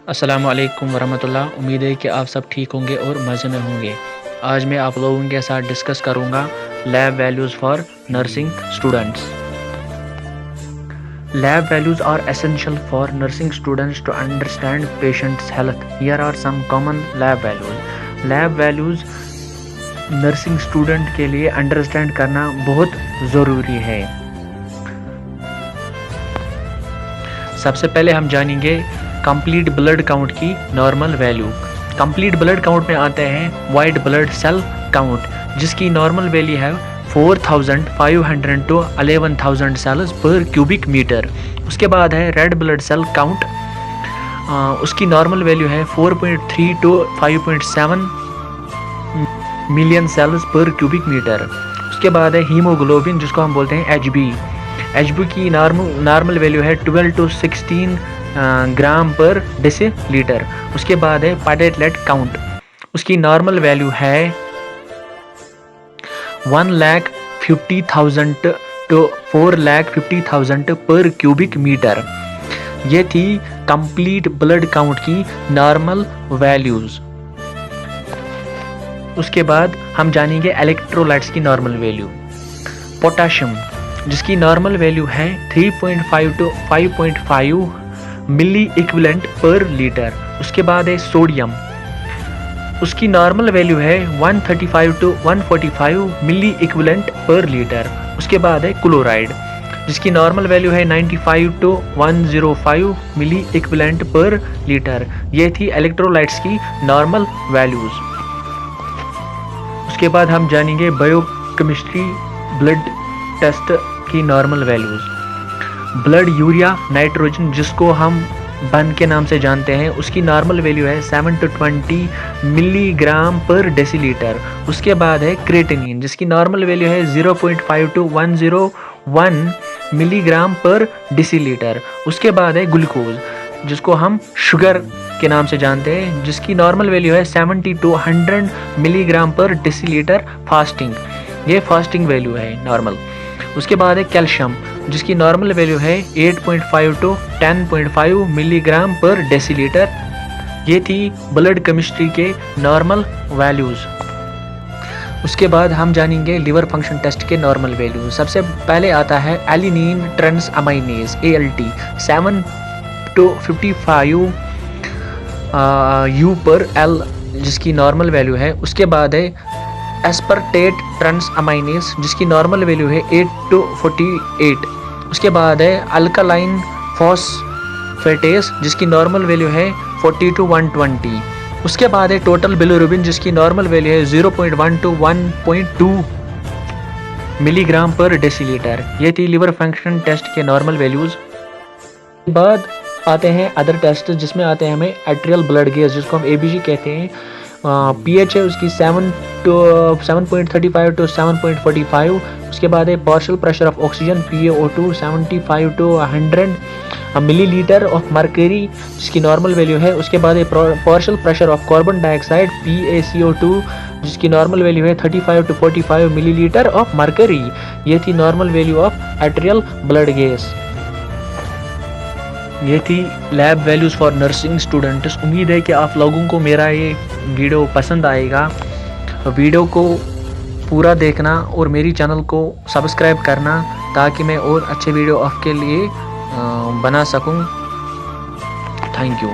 अस्सलाम वालेकुम वरहमतुल्लाह। उम्मीद है कि आप सब ठीक होंगे और मज़े में होंगे। आज मैं आप लोगों के साथ डिस्कस करूंगा lab values for nursing students. Lab values are essential for nursing students to understand patients' health. Here are some common lab values. Lab values nursing student के लिए अंडरस्टैंड करना बहुत ज़रूरी है। सबसे पहले हम जानेंगे कंप्लीट ब्लड काउंट की normal value. Complete blood count में आते हैं वाइट ब्लड सेल काउंट, जिसकी नॉर्मल वैल्यू है 4500 टू 11000 सेल्स पर क्यूबिक मीटर। उसके बाद है रेड ब्लड सेल काउंट, उसकी नॉर्मल वैल्यू है 4.3 टू 5.7 मिलियन सेल्स पर क्यूबिक मीटर। उसके बाद है हीमोग्लोबिन, जिसको हम बोलते हैं एचबी की नॉर्मल वैल्यू है 12 टू 16 ग्राम पर डेसीलीटर। उसके बाद है प्लेटलेट काउंट, उसकी नॉर्मल वैल्यू है 1,50,000 टू 4,50,000 पर क्यूबिक मीटर। ये थी कंप्लीट ब्लड काउंट की नॉर्मल वैल्यूज। उसके बाद हम जानेंगे इलेक्ट्रोलाइट्स की नॉर्मल वैल्यू। पोटाशियम, जिसकी नॉर्मल वैल्यू है 3.5 to 5.5 milliequivalent per litre. उसके बाद है सोडियम, उसकी नॉर्मल वैल्यू है 135 to 145 milliequivalent per litre. उसके बाद है क्लोराइड, जिसकी नॉर्मल वैल्यू है 95 to 105 milli equivalent per litre. ये थी इलेक्ट्रोलाइट्स की नॉर्मल वैल्यूज। उसके बाद हम जानेंगे बायोकेमिस्ट्री ब्लड टेस्ट की normal values. Blood urea nitrogen, जिसको हम बन के नाम से जानते हैं, उसकी नॉर्मल वैल्यू है 7 टू 20 मिलीग्राम पर डेसीलीटर। उसके बाद है क्रेटिनिन, जिसकी नॉर्मल वैल्यू है 0.5 टू 101 मिलीग्राम पर डेसीलीटर। उसके बाद है ग्लूकोज, जिसको हम शुगर के नाम से जानते हैं, जिसकी नॉर्मल वैल्यू है 70 टू 100 मिलीग्राम पर डेसीलीटर फास्टिंग। ये फास्टिंग वैल्यू है नॉर्मल। उसके बाद है कैल्शियम, जिसकी नॉर्मल वैल्यू है 8.5 टू 10.5 मिलीग्राम पर डेसीलीटर। ये थी ब्लड केमिस्ट्री के नॉर्मल वैल्यूज़। उसके बाद हम जानेंगे लिवर फंक्शन टेस्ट के नॉर्मल वैल्यू। सबसे पहले आता है alanine transaminase ALT 7 to 55 U per L, जिसकी नॉर्मल वैल्यू है। उसके बाद है एस्पर्टेट ट्रांस अमाइनेज, जिसकी नॉर्मल वैल्यू है 8 टू 48। उसके बाद है अल्कालाइन फॉस्फेटेस, जिसकी नॉर्मल वैल्यू है 40 टू 120। उसके बाद है टोटल बिलिरुबिन, जिसकी नॉर्मल वैल्यू है 0.1 टू 1.2 मिलीग्राम पर डेसीलीटर। ये थी लिवर फंक्शन टेस्ट के नॉर्मल वैल्यूज। बाद आते हैं अदर टेस्ट, जिसमें आते हैं हमें एट्रियल ब्लड गेज, जिसको हम ABG कहते हैं। pH है उसकी 7.35 टू 7.45। उसके बाद है partial pressure of oxygen PaO2 75 to 100 millilitre of mercury, जिसकी नॉर्मल वैल्यू है। उसके बाद है partial pressure of carbon dioxide PaCO2, जिसकी नॉर्मल वैल्यू है 35 टू 45 मिलीलीटर ऑफ मर्करी। ये थी normal value of atrial blood gas. ये थी lab values for nursing students. उम्मीद है कि आप लोगों को मेरा ये वीडियो पसंद आएगा। वीडियो को पूरा देखना और मेरी चैनल को सब्सक्राइब करना, ताकि मैं और अच्छे वीडियो आपके लिए बना सकूं। Thank you.